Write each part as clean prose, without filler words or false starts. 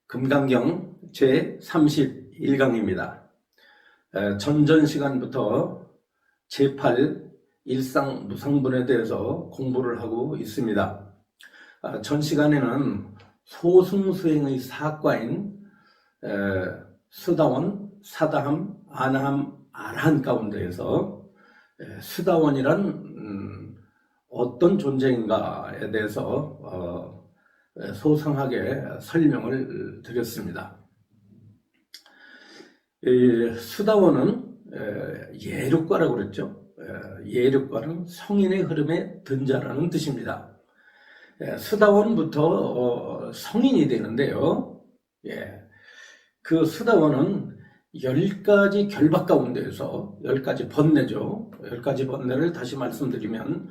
금강경 제31강입니다. 전전 시간부터 제8 일상무상분에 대해서 공부를 하고 있습니다. 전 시간에는 소승수행의 사과인 수다원, 사다함, 아나함, 아라한 가운데에서 수다원이란 어떤 존재인가에 대해서 소상하게 설명을 드렸습니다. 수다원은 예륙과라고 그랬죠. 예륙과는 성인의 흐름에 든 자라는 뜻입니다. 수다원부터 성인이 되는데요. 그 수다원은 10가지 결박 가운데에서 10가지 번뇌죠. 10가지 번뇌를 다시 말씀드리면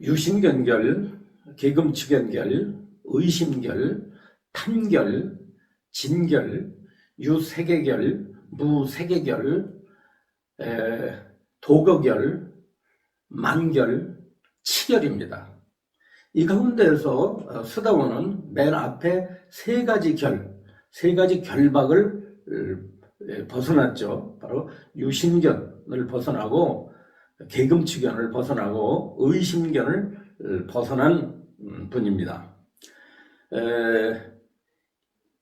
유신견결, 계금치견결, 의심결, 탐결, 진결, 유세계결, 무세계결, 도거결, 만결, 치결입니다. 이 가운데에서 수다원은 맨 앞에 세 가지 결박을 벗어났죠. 바로 유신견을 벗어나고 계금치견을 벗어나고 의심견을 벗어난 분입니다.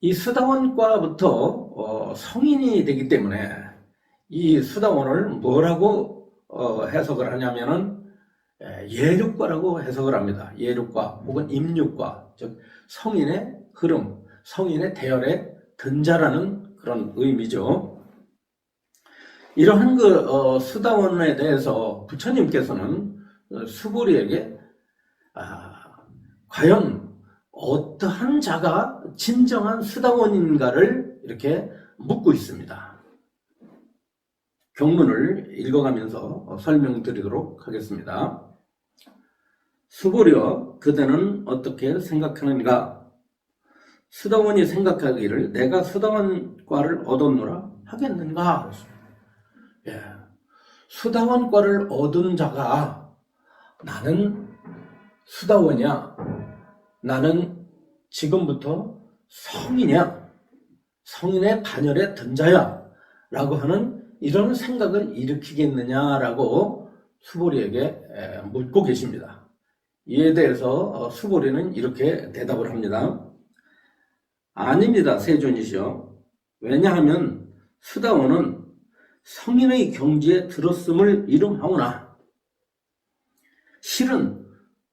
이 수다원과부터 성인이 되기 때문에 이 수다원을 뭐라고 해석을 하냐면은 예륙과라고 해석을 합니다. 예륙과 혹은 임륙과, 즉 성인의 흐름, 성인의 대열에 든 자라는 그런 의미죠. 이러한 수다원에 대해서 부처님께서는 수보리에게 과연 어떠한 자가 진정한 수다원인가를 이렇게 묻고 있습니다. 경문을 읽어가면서 설명드리도록 하겠습니다. 수보리여, 그대는 어떻게 생각하는가? 수다원이 생각하기를 내가 수다원과를 얻었노라 하겠는가? 수다원과를 얻은 자가 나는 수다원이야, 나는 지금부터 성이냐, 성인의 반열에 든 자야 라고 하는 이런 생각을 일으키겠느냐라고 수보리에게 묻고 계십니다. 이에 대해서 수보리는 이렇게 대답을 합니다. 아닙니다, 세존이시여. 왜냐하면 수다원은 성인의 경지에 들었음을 이름하오나 실은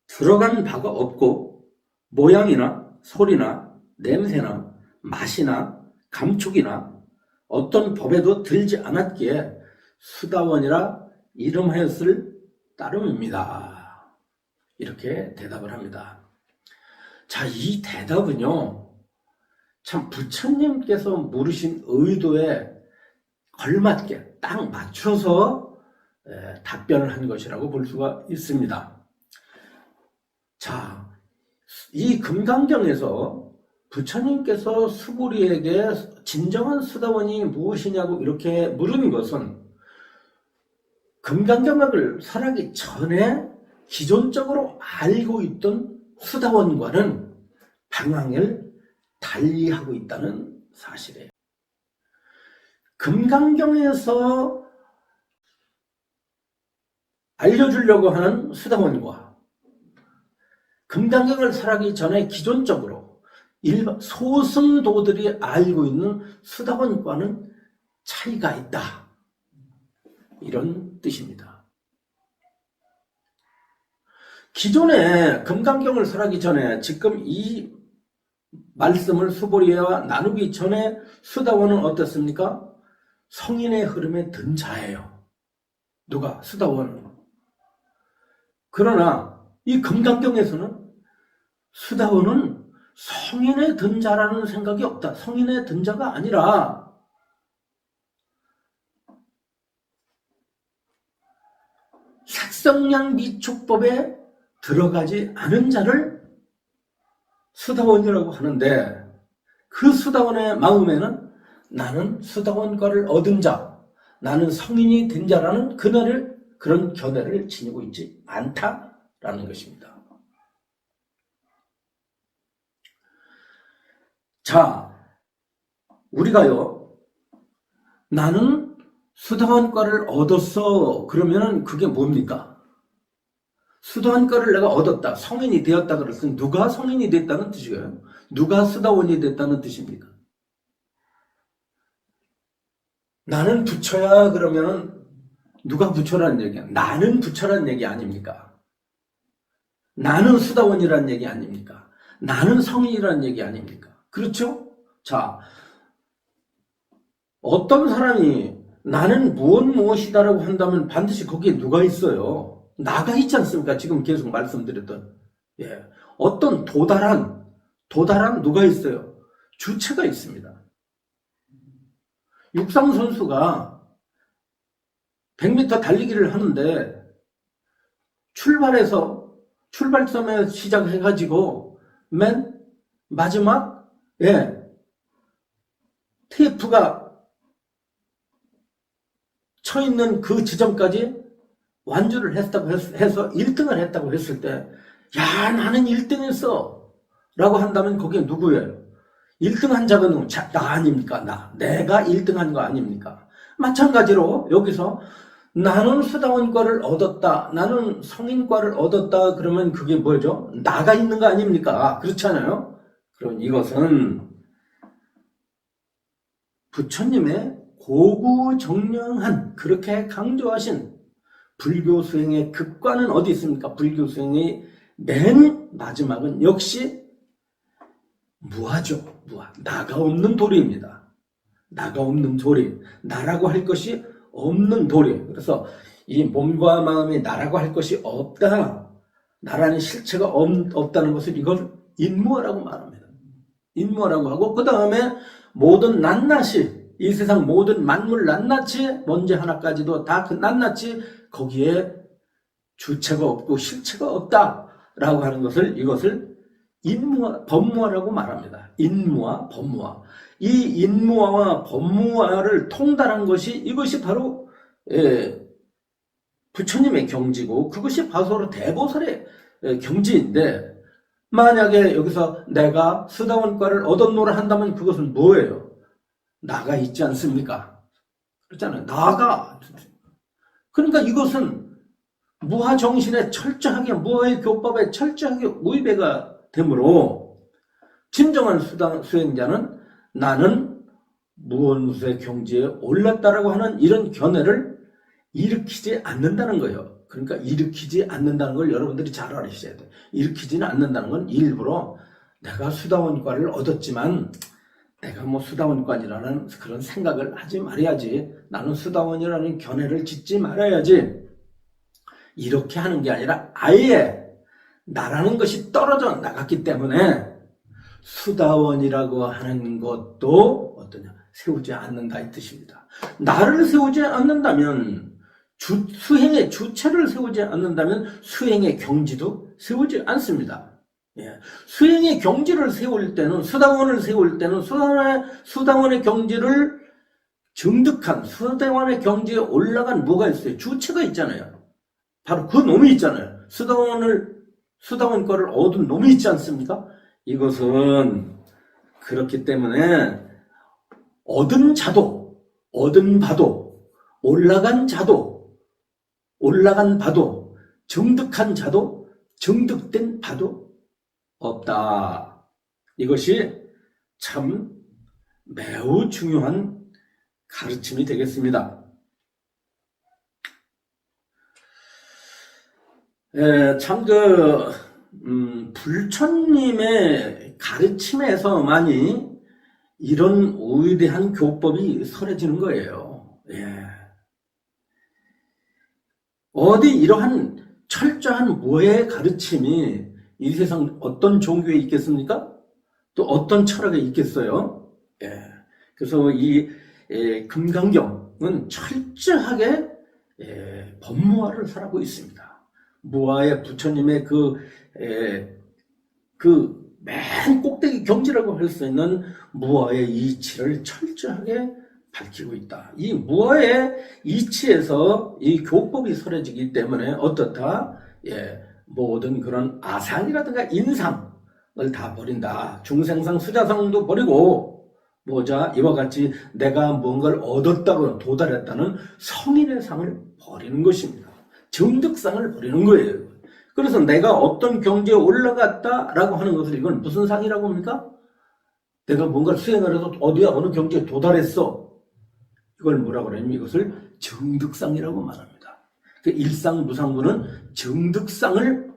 들어간 바가 없고 모양이나 소리나 냄새나 맛이나 감촉이나 어떤 법에도 들지 않았기에 수다원이라 이름하였을 따름입니다. 이렇게 대답을 합니다. 자, 이 대답은요, 참 부처님께서 물으신 의도에 걸맞게 딱 맞춰서 답변을 한 것이라고 볼 수가 있습니다. 자, 이 금강경에서 부처님께서 수보리에게 진정한 수다원이 무엇이냐고 이렇게 물은 것은 금강경학을 설하기 전에 기존적으로 알고 있던 수다원과는 방향을 달리하고 있다는 사실이에요. 금강경에서 알려주려고 하는 수다원과 금강경을 설하기 전에 기존적으로 소승도들이 알고 있는 수다원과는 차이가 있다, 이런 뜻입니다. 기존에 금강경을 설하기 전에, 지금 이 말씀을 수보리와 나누기 전에 수다원은 어떻습니까? 성인의 흐름에 든 자예요. 누가? 수다원은. 그러나 이 금강경에서는 수다원은 성인에 든 자라는 생각이 없다. 성인에 든 자가 아니라 색성량 미축법에 들어가지 않은 자를 수다원이라고 하는데, 그 수다원의 마음에는 나는 수다원과를 얻은 자, 나는 성인이 된 자라는 그런 견해를 지니고 있지 않다라는 것입니다. 자, 우리가요, 나는 수다원과를 얻었어. 그러면은 그게 뭡니까? 수다원과를 내가 얻었다. 성인이 되었다. 그랬으면 누가 성인이 됐다는 뜻이에요? 누가 수다원이 됐다는 뜻입니까? 나는 부처야. 그러면은 누가 부처라는 얘기야? 나는 부처라는 얘기 아닙니까? 나는 수다원이라는 얘기 아닙니까? 나는 성인이라는 얘기 아닙니까? 그렇죠? 자, 어떤 사람이 나는 무엇이다라고 한다면 반드시 거기에 누가 있어요? 나가 있지 않습니까? 지금 계속 말씀드렸던. 예. 어떤 도달한 누가 있어요? 주체가 있습니다. 육상 선수가 100m 달리기를 하는데 출발점에 시작해가지고 맨 마지막 테이프가 쳐 있는 그 지점까지 완주를 했다고 해서 1등을 했다고 했을 때, 야, 나는 1등 했어 라고 한다면 그게 누구예요? 1등 한 자가 누구? 나 아닙니까? 내가 1등 한 거 아닙니까? 마찬가지로 여기서 나는 수다원과를 얻었다, 나는 성인과를 얻었다, 그러면 그게 뭐죠? 나가 있는 거 아닙니까? 그렇잖아요. 그럼 이것은 부처님의 고구정령한, 그렇게 강조하신 불교 수행의 극과는 어디 있습니까? 불교 수행의 맨 마지막은 역시 무아죠. 무아. 나가 없는 도리입니다. 나가 없는 도리. 나라고 할 것이 없는 도리. 그래서 이 몸과 마음이 나라고 할 것이 없다. 나라는 실체가 없다는 것을 이걸 인무아라고 말합니다. 인무아라고 하고, 그 다음에 모든 낱낱이, 이 세상 모든 만물 낱낱이, 먼지 하나까지도 다 그 낱낱이 거기에 주체가 없고 실체가 없다라고 하는 것을, 이것을 인무아, 법무아라고 말합니다. 인무아, 법무아. 이 인무아와 법무아를 통달한 것이, 이것이 바로 부처님의 경지고, 그것이 바로 대보살의 경지인데, 만약에 여기서 내가 수다원과를 얻었노라 한다면 그것은 뭐예요? 나가 있지 않습니까? 그렇잖아요. 나가. 그러니까 이것은 무아정신에 철저하게, 무아의 교법에 철저하게 우위배가 되므로, 진정한 수행자는 나는 무언무수의 경지에 올랐다라고 하는 이런 견해를 일으키지 않는다는 거예요. 그러니까 일으키지 않는다는 걸 여러분들이 잘 알으셔야 돼요. 일으키지는 않는다는 건 일부러 내가 수다원과를 얻었지만 내가 뭐 수다원과이라는 그런 생각을 하지 말아야지, 나는 수다원이라는 견해를 짓지 말아야지, 이렇게 하는 게 아니라 아예 나라는 것이 떨어져 나갔기 때문에 수다원이라고 하는 것도 어떠냐, 세우지 않는다 이 뜻입니다. 나를 세우지 않는다면, 수행의 주체를 세우지 않는다면 수행의 경지도 세우지 않습니다. 수행의 경지를 세울 때는, 수다원을 세울 때는 수다원의 경지를 증득한, 수다원의 경지에 올라간 뭐가 있어요? 주체가 있잖아요. 바로 그 놈이 있잖아요. 수다원 거를 얻은 놈이 있지 않습니까? 이것은 그렇기 때문에 얻은 자도, 얻은 바도, 올라간 자도, 올라간 바도, 증득한 자도, 증득된 바도 없다. 이것이 참 매우 중요한 가르침이 되겠습니다. 참 불처님의 가르침에서만이 이런 위대한 교법이 설해지는 거예요. 어디 이러한 철저한 무의 가르침이 이 세상 어떤 종교에 있겠습니까? 또 어떤 철학에 있겠어요? 그래서 이 금강경은 철저하게 법무화를 설하고 있습니다. 무아의 부처님의 맨 꼭대기 경지라고 할 수 있는 무아의 이치를 철저하게 밝히고 있다. 이 무아의 이치에서 이 교법이 설해지기 때문에 어떻다? 모든 그런 아상이라든가 인상, 다 버린다. 중생상 수자상도 버리고 뭐자 이와 같이 내가 뭔가를 얻었다고 도달했다는 성인의 상을 버리는 것입니다. 정득상을 버리는 거예요. 그래서 내가 어떤 경지에 올라갔다라고 하는 것을 이건 무슨 상이라고 합니까? 내가 뭔가 수행을 해서 어디야 어느 경지에 도달했어. 이걸 뭐라고 그러냐면 이것을 정득상이라고 말합니다. 그 일상무상부는 정득상을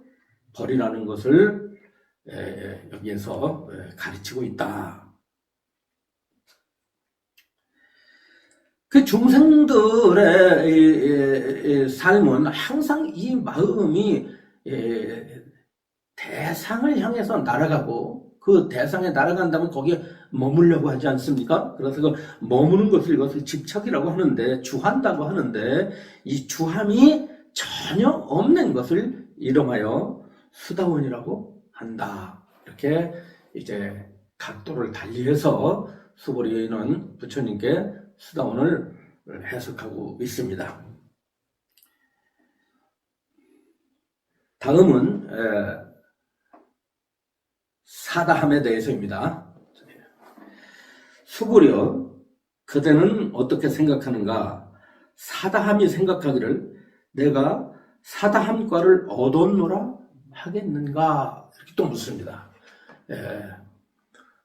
버리라는 것을 여기에서 가르치고 있다. 그 중생들의 삶은 항상 이 마음이 대상을 향해서 날아가고 그 대상에 날아간다면 거기에 머물려고 하지 않습니까? 그래서 그 머무는 것을 이것을 집착이라고 하는데 주한다고 하는데 이 주함이 전혀 없는 것을 이름하여 수다원이라고 한다. 이렇게 이제 각도를 달리해서 수보리는 부처님께 수다원을 해석하고 있습니다. 다음은 사다함에 대해서입니다. 수보려 그대는 어떻게 생각하는가? 사다함이 생각하기를 내가 사다함과를 얻었노라 하겠는가? 이렇게 또 묻습니다.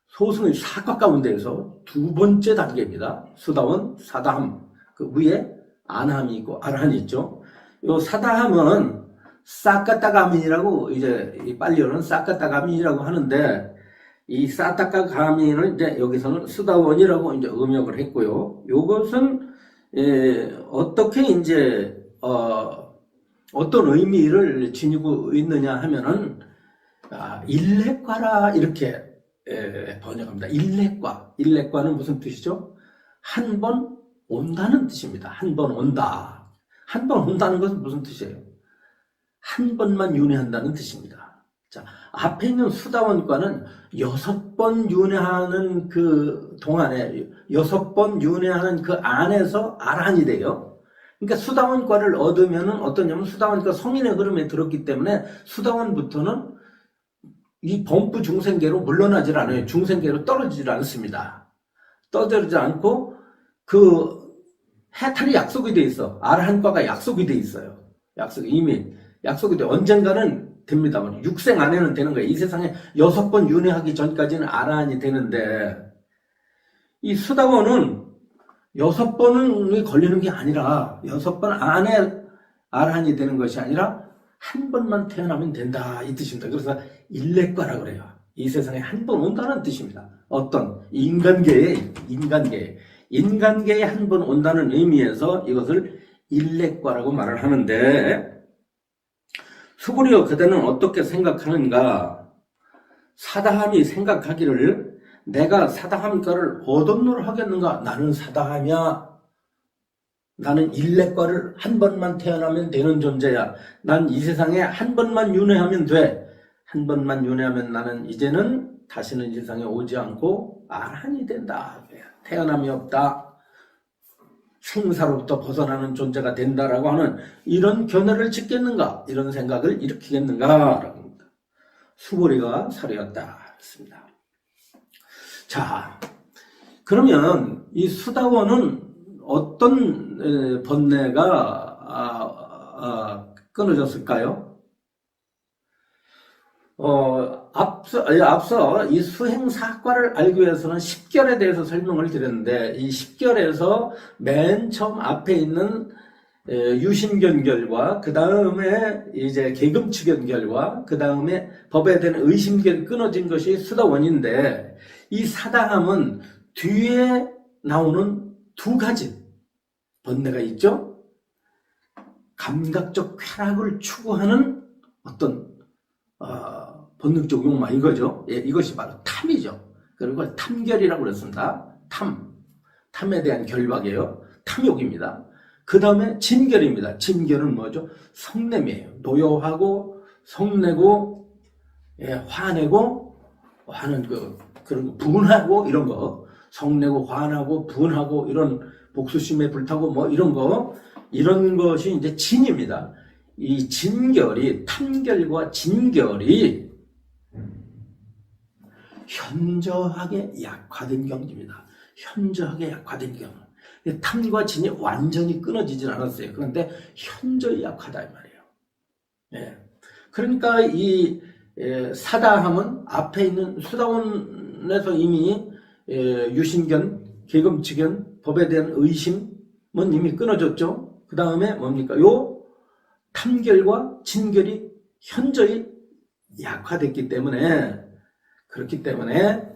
소승의 사과 가운데에서 두 번째 단계입니다. 수다원, 사다함. 그 위에 안함이 있고 아라한이 있죠. 요 사다함은 사카타가민이라고 이제 이 빨리어는 사카타가민이라고 하는데 이 사타카가민을 이제 여기서는 수다원이라고 이제 음역을 했고요. 요것은 어떻게 이제 어떤 의미를 지니고 있느냐 하면은 일례과라 이렇게 번역합니다. 일례과는 무슨 뜻이죠? 한 번 온다는 뜻입니다. 한 번 온다. 한 번 온다는 것은 무슨 뜻이에요? 한 번만 윤회한다는 뜻입니다. 자, 앞에 있는 수다원과는 6번 윤회하는 그 동안에 6번 윤회하는 그 안에서 아란이 돼요. 그러니까 수다원과를 얻으면은 어떠냐면 수다원과 성인의 흐름에 들었기 때문에 수다원부터는 이 범부 중생계로 물러나질 않아요. 중생계로 떨어지질 않습니다. 떨어지지 않고 그 해탈이 약속이 돼 있어. 아라한과가 약속이 돼 있어요. 이미 약속이 돼. 언젠가는 됩니다만 육생 안에는 되는 거예요. 이 세상에 6번 윤회하기 전까지는 아라한이 되는데 이 수다원은 6번이 걸리는 게 아니라 6번 안에 아라한이 되는 것이 아니라 한 번만 태어나면 된다 이 뜻입니다. 그래서 일례과라 그래요. 이 세상에 한 번 온다는 뜻입니다. 어떤 인간계에 한 번 온다는 의미에서 이것을 일례과라고 말을 하는데 수보리여 그대는 어떻게 생각하는가? 사다함이 생각하기를 내가 사다함과를 얻었노를 하겠는가? 나는 사다함이야. 나는 일례과를 한 번만 태어나면 되는 존재야. 난 이 세상에 한 번만 윤회하면 돼. 한 번만 윤회하면 나는 이제는 다시는 이 세상에 오지 않고 아란이 된다. 태어남이 없다. 생사로부터 벗어나는 존재가 된다라고 하는 이런 견해를 짓겠는가? 이런 생각을 일으키겠는가? 라고 합니다. 수보리가 사려였다. 했습니다. 자, 그러면 이 수다원은 어떤 번뇌가 끊어졌을까요? 앞서 이 수행사과를 알기 위해서는 10결에 대해서 설명을 드렸는데 이 10결에서 맨 처음 앞에 있는 유심견결과 그 다음에 이제 계금추견결과 그 다음에 법에 대한 의심결이 끊어진 것이 수다원인데 이 사다함은 뒤에 나오는 두 가지 번뇌가 있죠. 감각적 쾌락을 추구하는 어떤 본능적 욕망 이거죠. 예, 이것이 바로 탐이죠. 그리고 탐결이라고 그랬습니다. 탐에 대한 결박이에요. 탐욕입니다. 그 다음에 진결입니다. 진결은 뭐죠? 성냄이에요. 노여하고 성내고 화내고 화는 그런 거 분하고 이런 거 성내고 화나고 분하고 이런 복수심에 불타고 뭐 이런 것이 이제 진입니다. 이 진결이 탐결과 진결이 현저하게 약화된 경지입니다. 현저하게 약화된 경우. 탐과 진이 완전히 끊어지진 않았어요. 그런데 현저히 약하다 이 말이에요. 예. 그러니까 이 사다함은 앞에 있는 수다원에서 이미 유신견, 계금치견, 법에 대한 의심은 이미 끊어졌죠. 그 다음에 뭡니까? 요 탐결과 진결이 현저히 약화됐기 때문에, 그렇기 때문에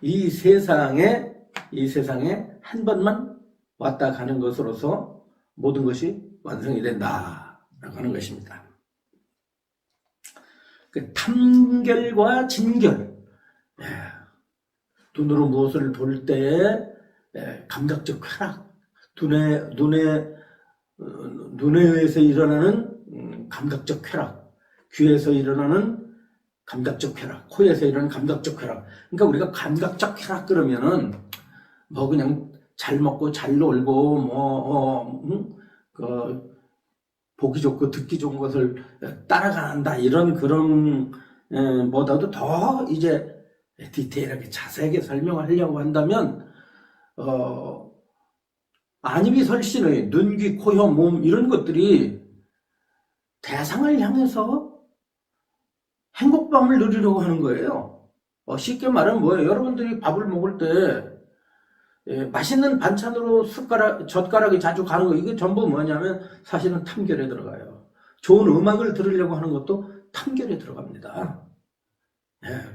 이 세상에 한 번만 왔다 가는 것으로서 모든 것이 완성이 된다라고 하는 것입니다. 그 탐결과 진결, 눈으로 무엇을 볼 때 감각적 쾌락, 눈에 의해서 일어나는 감각적 쾌락, 귀에서 일어나는 감각적 쾌락, 코에서 일어나는 감각적 쾌락. 그러니까 우리가 감각적 쾌락 그러면은 뭐 그냥 잘 먹고 잘 놀고 보기 좋고 듣기 좋은 것을 따라간다 이런 그런 보다도 더 이제 디테일하게 자세하게 설명을 하려고 한다면 안입이설신의 눈, 귀, 코, 혀, 몸 이런 것들이 대상을 향해서 행복감을 누리려고 하는 거예요. 쉽게 말하면 뭐예요? 여러분들이 밥을 먹을 때 맛있는 반찬으로 젓가락이 자주 가는 거, 이게 전부 뭐냐면 사실은 탐결에 들어가요. 좋은 음악을 들으려고 하는 것도 탐결에 들어갑니다.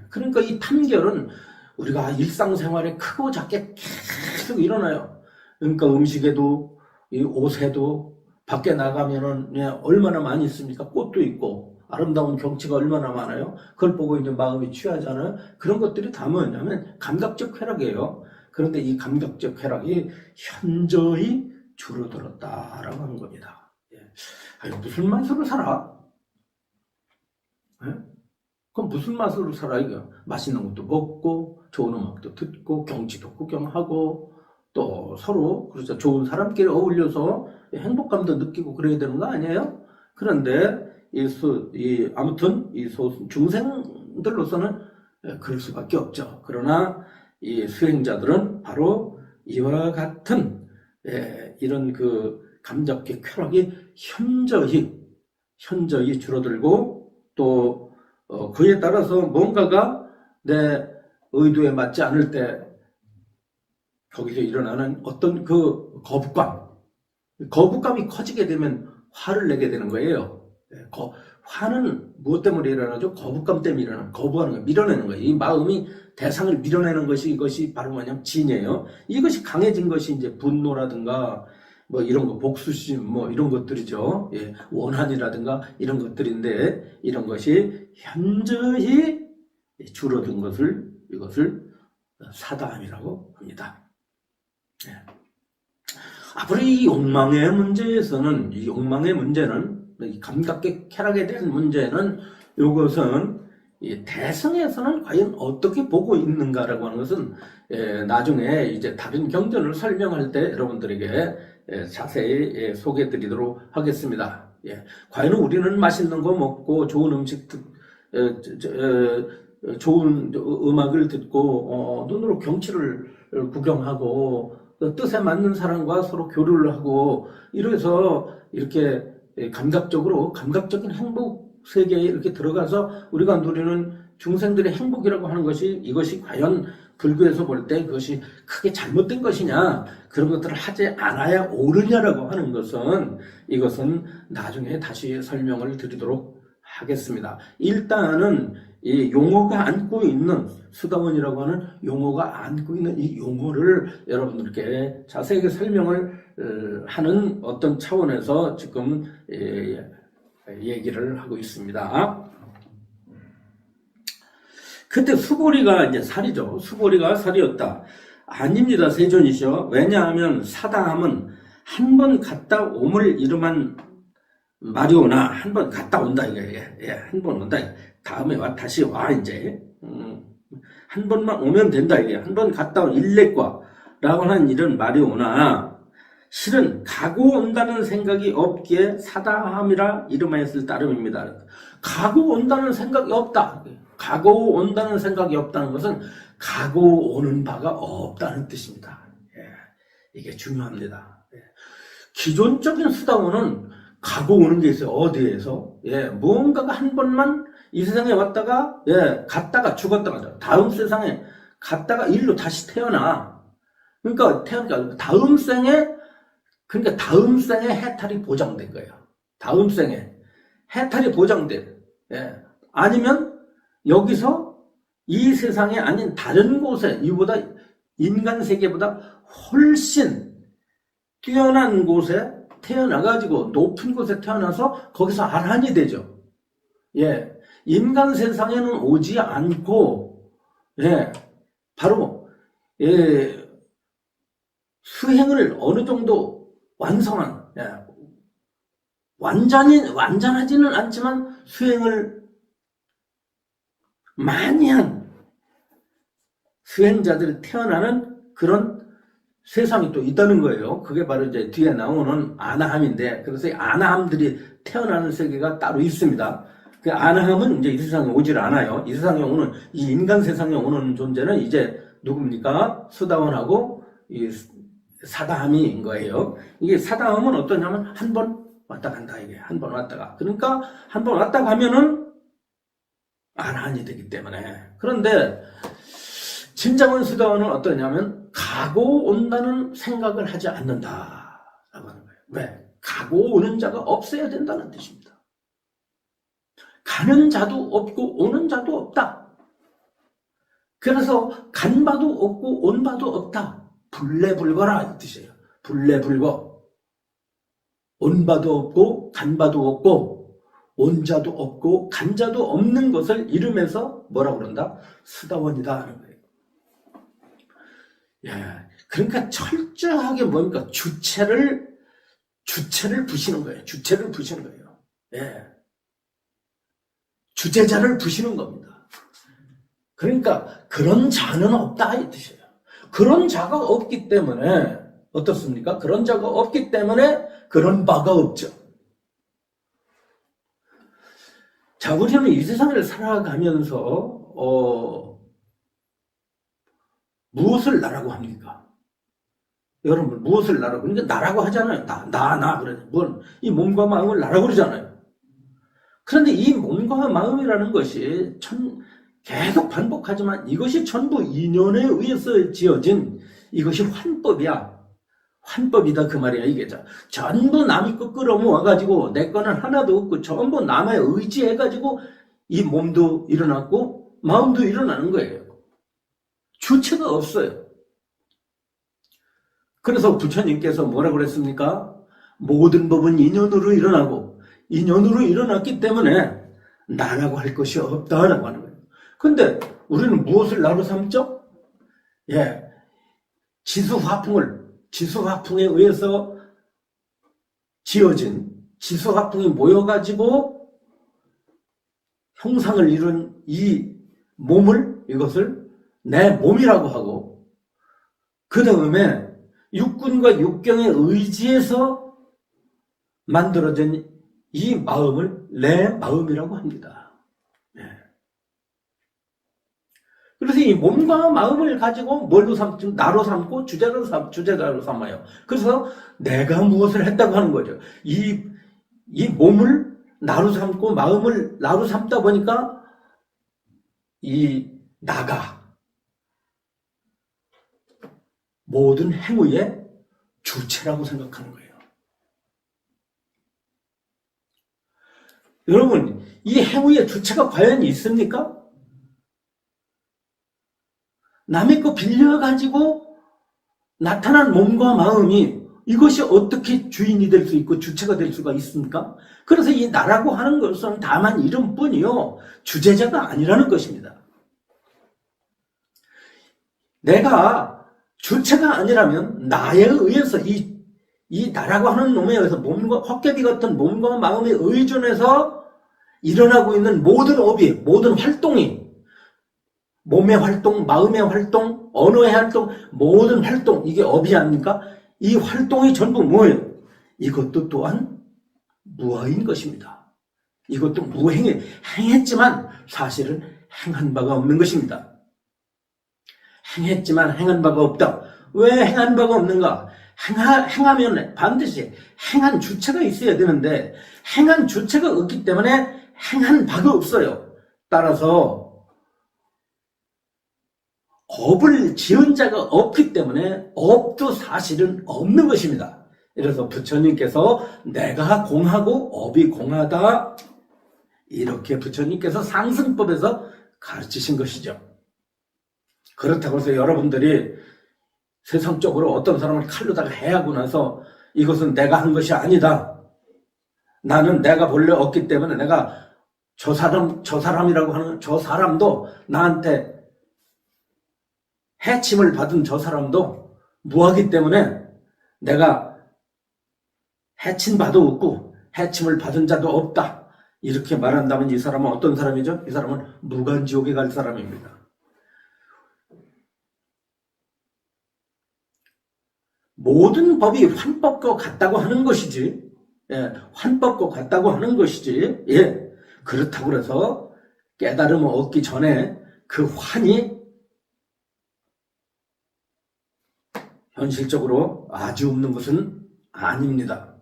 그러니까 이 탐결은 우리가 일상생활에 크고 작게 계속 일어나요. 그러니까 음식에도, 이 옷에도, 밖에 나가면은 얼마나 많이 있습니까? 꽃도 있고, 아름다운 경치가 얼마나 많아요? 그걸 보고 이제 마음이 취하잖아요. 그런 것들이 다 뭐냐면 감각적 쾌락이에요. 그런데 이 감각적 쾌락이 현저히 줄어들었다라고 하는 겁니다. 아니, 무슨 맛으로 살아? 그럼 무슨 맛으로 살아, 이거? 맛있는 것도 먹고, 좋은 음악도 듣고, 경치도 구경하고, 또 서로, 그렇죠. 좋은 사람끼리 어울려서 행복감도 느끼고 그래야 되는 거 아니에요? 그런데, 아무튼, 중생들로서는 그럴 수밖에 없죠. 그러나, 이 수행자들은 바로 이와 같은 이런 그 감각의 쾌락이 현저히 줄어들고 또 그에 따라서 뭔가가 내 의도에 맞지 않을 때 거기서 일어나는 어떤 그 거부감이 커지게 되면 화를 내게 되는 거예요. 화는 무엇 때문에 일어나죠? 거부감 때문에 일어나는, 거부하는 거, 밀어내는 거예요. 이 마음이 대상을 밀어내는 것이, 이것이 바로 뭐냐면 진이에요. 이것이 강해진 것이 이제 분노라든가 뭐 이런 거, 복수심 뭐 이런 것들이죠. 원한이라든가 이런 것들인데, 이런 것이 현저히 줄어든 이것을 사다함이라고 합니다. 앞으로 이 욕망의 문제는 이 감각의 쾌락에 대한 문제는, 이것은 이 대성에서는 과연 어떻게 보고 있는가라고 하는 것은 나중에 이제 다른 경전을 설명할 때 여러분들에게 자세히 소개해 드리도록 하겠습니다. 과연 우리는 맛있는 거 먹고 좋은 음식 좋은 음악을 듣고 눈으로 경치를 구경하고 뜻에 맞는 사람과 서로 교류를 하고 이래서 이렇게 감각적인 행복 세계에 이렇게 들어가서 우리가 누리는 중생들의 행복이라고 하는 것이, 이것이 과연 불교에서 볼 때 그것이 크게 잘못된 것이냐, 그런 것들을 하지 않아야 옳으냐라고 하는 것은, 이것은 나중에 다시 설명을 드리도록 하겠습니다. 일단은 이 용어가 안고 있는, 수다원이라고 하는 용어가 안고 있는 이 용어를 여러분들께 자세하게 설명을 하는 어떤 차원에서 지금 얘기를 하고 있습니다. 그때 수보리가 이제 살이죠. 수보리가 살이었다. 아닙니다, 세존이시여. 왜냐하면 사다함은 한 번 갔다 오물 이름한 말이오나, 한 번 갔다 온다 이게. 한 번 온다. 다음에 다시 와 이제. 한 번만 오면 된다 이게. 한 번 갔다 온 일례과라고 하는 이런 말이오나, 실은 가고 온다는 생각이 없기에 사다함이라 이름하였을 따름입니다. 가고 온다는 생각이 없다. 가고 온다는 생각이 없다는 것은 가고 오는 바가 없다는 뜻입니다. 이게 중요합니다. 기존적인 수다원은 가고 오는 게 있어요. 어디에서? 무언가가 한 번만 이 세상에 왔다가, 갔다가 죽었다가, 다음 세상에 갔다가 일로 다시 태어나. 그러니까 다음 생에 해탈이 보장된 거예요. 다음 생에 해탈이 보장된. 아니면 여기서 이 세상에 아닌 다른 곳에 이보다 인간 세계보다 훨씬 뛰어난 곳에 태어나가지고 높은 곳에 태어나서 거기서 아란이 되죠. 인간 세상에는 오지 않고, 바로, 수행을 어느 정도 완성한, 완전하지는 않지만 수행을 많이 한 수행자들이 태어나는 그런 세상이 또 있다는 거예요. 그게 바로 이제 뒤에 나오는 아나함인데, 그래서 이 아나함들이 태어나는 세계가 따로 있습니다. 그 아나함은 이제 이 세상에 오질 않아요. 이 세상에 오는, 이 인간 세상에 오는 존재는 이제 누굽니까? 수다원하고 이 사다함인 거예요. 이게 사다함은 어떠냐면 한 번 왔다 간다, 이게. 한 번 왔다가. 그러니까 한 번 왔다 가면은 아나함이 되기 때문에. 그런데 진정한 수다원은 어떠냐면 가고 온다는 생각을 하지 않는다라고 하는 거예요. 왜? 가고 오는 자가 없어야 된다는 뜻입니다. 가는 자도 없고 오는 자도 없다. 그래서 간 바도 없고 온 바도 없다. 불례불거라 이 뜻이에요. 불례불거. 온 바도 없고 간 바도 없고 온 자도 없고 간 자도 없는 것을 이름해서 뭐라고 그런다? 수다원이다 하는 거예요. 그러니까 철저하게 뭡니까? 주체를 부시는 거예요. 주체를 부시는 거예요. 주제자를 부시는 겁니다. 그러니까 그런 자는 없다 이 뜻이에요. 그런 자가 없기 때문에 어떻습니까? 그런 자가 없기 때문에 그런 바가 없죠. 자, 우리는 이 세상을 살아가면서 무엇을 나라고 합니까? 여러분, 무엇을 나라고? 그러니까 나라고 하잖아요. 나. 그래. 이 몸과 마음을 나라고 그러잖아요. 그런데 이 몸과 마음이라는 것이 계속 반복하지만 이것이 전부 인연에 의해서 지어진 이것이 환법이야. 환법이다 그 말이야. 이게 전부 남이 거 끌어모아가지고 내 거는 하나도 없고 전부 남에 의지해가지고 이 몸도 일어났고 마음도 일어나는 거예요. 주체가 없어요. 그래서 부처님께서 뭐라고 그랬습니까? 모든 법은 인연으로 일어나고 인연으로 일어났기 때문에 나라고 할 것이 없다라고 하는 거예요. 근데 우리는 무엇을 나로 삼죠? 지수화풍에 의해서 지어진 지수화풍이 모여가지고 형상을 이룬 이 몸을 이것을 내 몸이라고 하고 그 다음에 육군과 육경에 의지해서 만들어진 이 마음을 내 마음이라고 합니다. 그래서 이 몸과 마음을 가지고 뭘로 삼죠? 나로 삼고 주제자로 삼아요. 그래서 내가 무엇을 했다고 하는 거죠. 이 몸을 나로 삼고 마음을 나로 삼다 보니까 이 나가 모든 행위의 주체라고 생각하는 거예요. 여러분, 이 행위의 주체가 과연 있습니까? 남의 거 빌려가지고 나타난 몸과 마음이 이것이 어떻게 주인이 될 수 있고 주체가 될 수가 있습니까? 그래서 이 나라고 하는 것은 다만 이름뿐이요. 주제자가 아니라는 것입니다. 내가 주체가 아니라면 나에 의해서 이 나라고 하는 놈에 의해서 헛개비 같은 몸과 마음에 의존해서 일어나고 있는 모든 업이, 모든 활동이 몸의 활동, 마음의 활동, 언어의 활동, 모든 활동, 이게 업이 아닙니까? 이 활동이 전부 뭐예요? 이것도 또한 무아인 것입니다. 이것도 행했지만 사실은 행한 바가 없는 것입니다. 행했지만 행한 바가 없다. 왜 행한 바가 없는가? 행하면 반드시 행한 주체가 있어야 되는데 행한 주체가 없기 때문에 행한 바가 없어요. 따라서 업을 지은 자가 없기 때문에 업도 사실은 없는 것입니다. 그래서 부처님께서 내가 공하고 업이 공하다, 이렇게 부처님께서 상승법에서 가르치신 것이죠. 그렇다고 해서 여러분들이 세상적으로 어떤 사람을 칼로다가 해하고 나서 이것은 내가 한 것이 아니다, 나는 내가 본래 없기 때문에 내가 저 사람이라고 하는 저 사람도, 나한테 해침을 받은 저 사람도 무하기 때문에 내가 해친 바도 없고 해침을 받은 자도 없다, 이렇게 말한다면 이 사람은 어떤 사람이죠? 이 사람은 무간지옥에 갈 사람입니다. 모든 법이 환법과 같다고 하는 것이지, 환법과 같다고 하는 것이지, 그렇다고 해서 깨달음을 얻기 전에 그 환이 현실적으로 아주 없는 것은 아닙니다.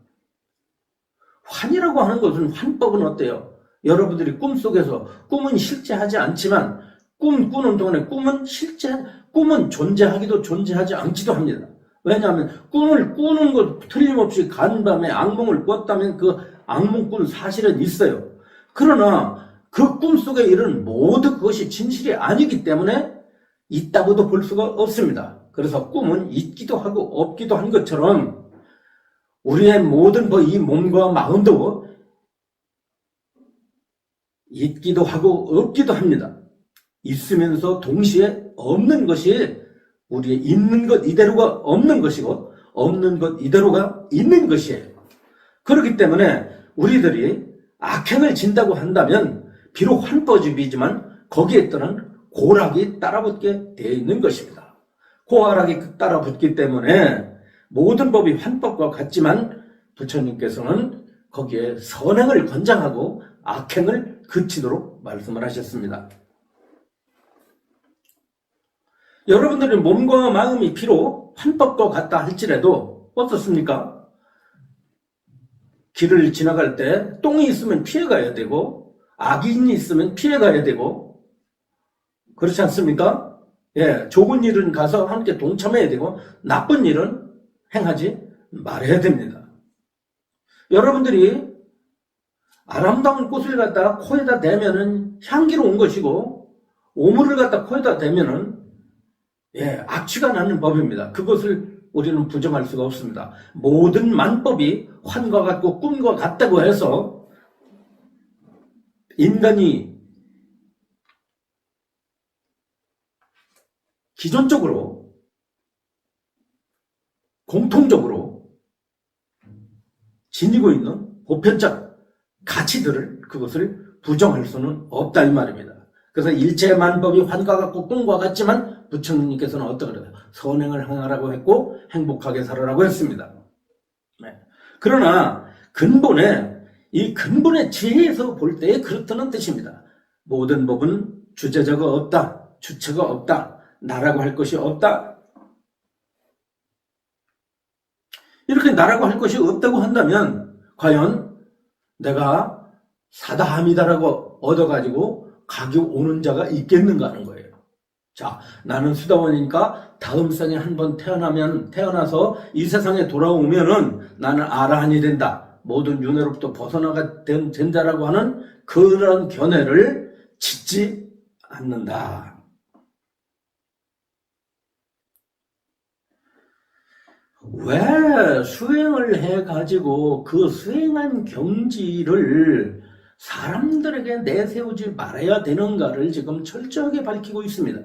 환이라고 하는 것은, 환법은 어때요? 여러분들이 꿈속에서, 꿈은 실제하지 않지만 꿈 꾸는 동안에 꿈은 존재하기도 존재하지 않기도 합니다. 왜냐하면 꿈을 꾸는 것 틀림없이 간밤에 악몽을 꿨다면 그 악몽꾼 사실은 있어요. 그러나 그 꿈속에 이른 모든 그것이 진실이 아니기 때문에 있다고도 볼 수가 없습니다. 그래서 꿈은 있기도 하고 없기도 한 것처럼 우리의 모든 이 몸과 마음도 있기도 하고 없기도 합니다. 있으면서 동시에 없는 것이 우리의 있는 것 이대로가 없는 것이고 없는 것 이대로가 있는 것이에요. 그렇기 때문에 우리들이 악행을 진다고 한다면 비록 환법이지만 거기에 따른 고락이 따라붙게 되어 있는 것입니다. 고락이 따라붙기 때문에 모든 법이 환법과 같지만 부처님께서는 거기에 선행을 권장하고 악행을 그치도록 말씀을 하셨습니다. 여러분들의 몸과 마음이 비록 환법과 같다 할지라도 어떻습니까? 길을 지나갈 때 똥이 있으면 피해가야 되고 악인이 있으면 피해가야 되고 그렇지 않습니까? 좋은 일은 가서 함께 동참해야 되고 나쁜 일은 행하지 말아야 됩니다. 여러분들이 아름다운 꽃을 갖다 코에다 대면은 향기로운 것이고 오물을 갖다 코에다 대면은 악취가 나는 법입니다. 그것을 우리는 부정할 수가 없습니다. 모든 만법이 환과 같고 꿈과 같다고 해서 인간이 기존적으로 공통적으로 지니고 있는 보편적 가치들을 그것을 부정할 수는 없다 이 말입니다. 그래서 일체 만법이 환과 같고 꿈과 같지만 부처님께서는 어떻게 그래요? 선행을 행하라고 했고 행복하게 살아라고 했습니다. 그러나 이 근본의 지혜에서 볼 때 그렇다는 뜻입니다. 모든 법은 주제자가 없다, 주체가 없다, 나라고 할 것이 없다. 이렇게 나라고 할 것이 없다고 한다면 과연 내가 사다함이다라고 얻어가지고 가격 오는 자가 있겠는가 하는 거예요. 자, 나는 수다원이니까 다음 생에 한번 태어나서 이 세상에 돌아오면은 나는 아라한이 된다, 모든 윤회로부터 벗어나가 된다라고 하는 그런 견해를 짓지 않는다. 왜 수행을 해가지고 그 수행한 경지를 사람들에게 내세우지 말아야 되는가를 지금 철저하게 밝히고 있습니다.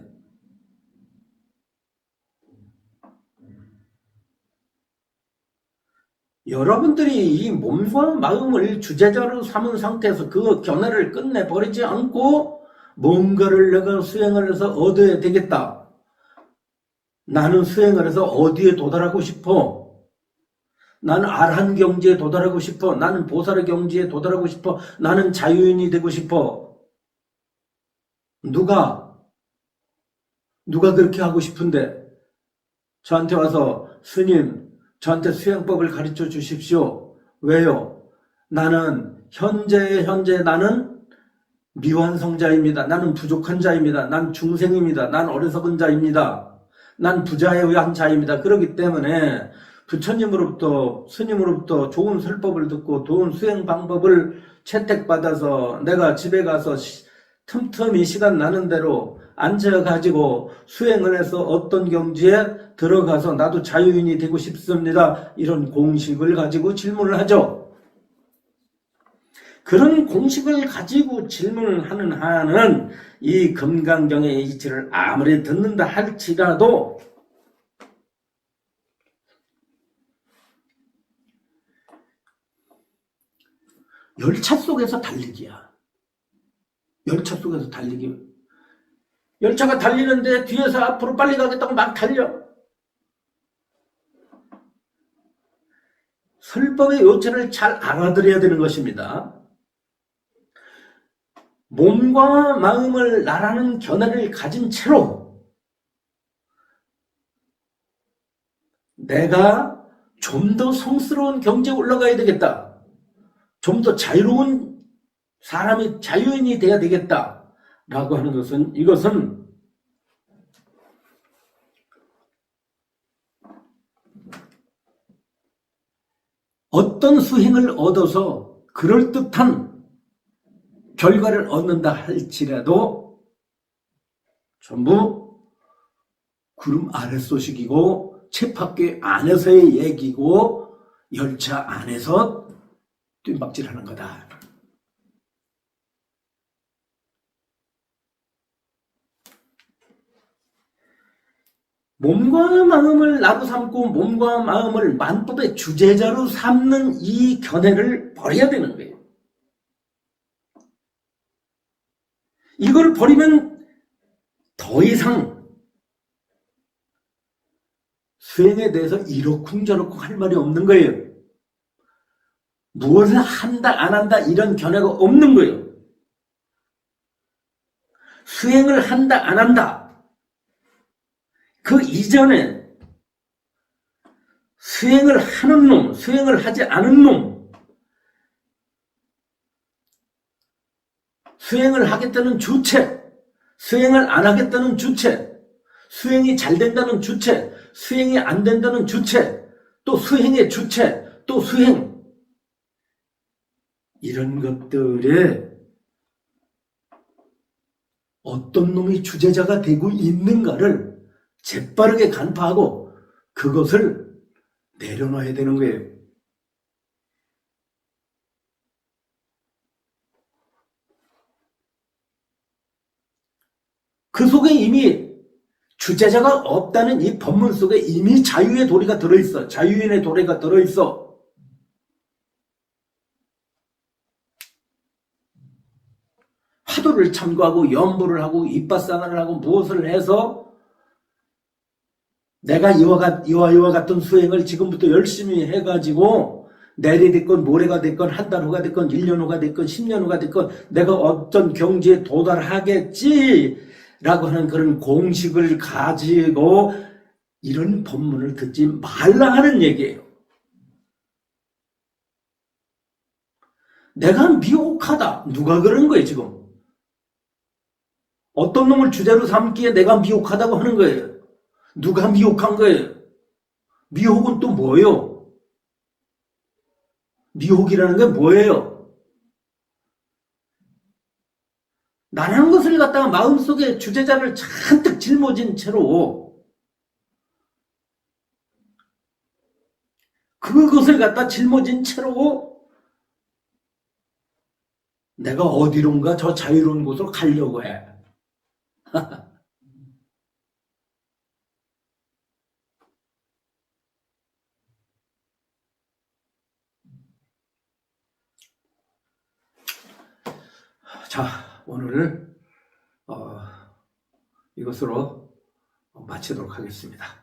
여러분들이 이 몸과 마음을 주제자로 삼은 상태에서 그 견해를 끝내버리지 않고 뭔가를 내가 수행을 해서 얻어야 되겠다, 나는 수행을 해서 어디에 도달하고 싶어, 나는 아란 경지에 도달하고 싶어. 나는 보살의 경지에 도달하고 싶어. 나는 자유인이 되고 싶어. 누가 그렇게 하고 싶은데 저한테 와서 스님, 저한테 수행법을 가르쳐 주십시오. 왜요? 나는 현재 나는 미완성자입니다. 나는 부족한 자입니다. 난 중생입니다. 난 어리석은 자입니다. 난 부자에 의한 자입니다. 그렇기 때문에 부처님으로부터 스님으로부터 좋은 설법을 듣고 좋은 수행 방법을 채택받아서 내가 집에 가서 틈틈이 시간 나는 대로 앉아가지고 수행을 해서 어떤 경지에 들어가서 나도 자유인이 되고 싶습니다. 이런 공식을 가지고 질문을 하죠. 그런 공식을 가지고 질문을 하는 한은 이 금강경의 이치를 아무리 듣는다 할지라도 열차 속에서 달리기야. 열차 속에서 달리기. 열차가 달리는데 뒤에서 앞으로 빨리 가겠다고 막 달려. 설법의 요체를 잘 알아들어야 되는 것입니다. 몸과 마음을 나라는 견해를 가진 채로 내가 좀 더 성스러운 경지에 올라가야 되겠다. 좀 더 자유로운 사람이 자유인이 돼야 되겠다. 라고 하는 것은 이것은 어떤 수행을 얻어서 그럴듯한 결과를 얻는다 할지라도 전부 구름 아랫소식이고 쳇바퀴 안에서의 얘기고 열차 안에서 뜀박질하는 거다. 몸과 마음을 나로 삼고 몸과 마음을 만법의 주제자로 삼는 이 견해를 버려야 되는 거예요. 이걸 버리면 더 이상 수행에 대해서 이러쿵저러쿵 할 말이 없는 거예요. 무엇을 한다 안 한다 이런 견해가 없는 거예요. 수행을 한다 안 한다. 그 이전에 수행을 하는 놈, 수행을 하지 않은 놈, 수행을 하겠다는 주체, 수행을 안 하겠다는 주체, 수행이 잘 된다는 주체, 수행이 안 된다는 주체, 또 수행의 주체, 또 수행, 이런 것들에 어떤 놈이 주제자가 되고 있는가를 재빠르게 간파하고 그것을 내려놔야 되는 거예요. 그 속에 이미 주제자가 없다는 이 법문 속에 이미 자유의 도리가 들어있어. 자유인의 도리가 들어있어. 화두를 참고하고 연부를 하고 입바상을 하고 무엇을 해서 내가 이와 같은 수행을 지금부터 열심히 해가지고 내일이 됐건 모레가 됐건 한 달 후가 됐건 1년 후가 됐건 10년 후가 됐건 내가 어떤 경지에 도달하겠지 라고 하는 그런 공식을 가지고 이런 법문을 듣지 말라 하는 얘기예요. 내가 미혹하다. 누가 그런 거예요 지금? 어떤 놈을 주제로 삼기에 내가 미혹하다고 하는 거예요. 누가 미혹한 거예요? 미혹은 또 뭐예요? 미혹이라는 게 뭐예요? 나라는 것을 갖다가 마음속에 주제자를 잔뜩 짊어진 채로 그것을 갖다 짊어진 채로 내가 어디론가 저 자유로운 곳으로 가려고 해. 자, 오늘 이것으로 마치도록 하겠습니다.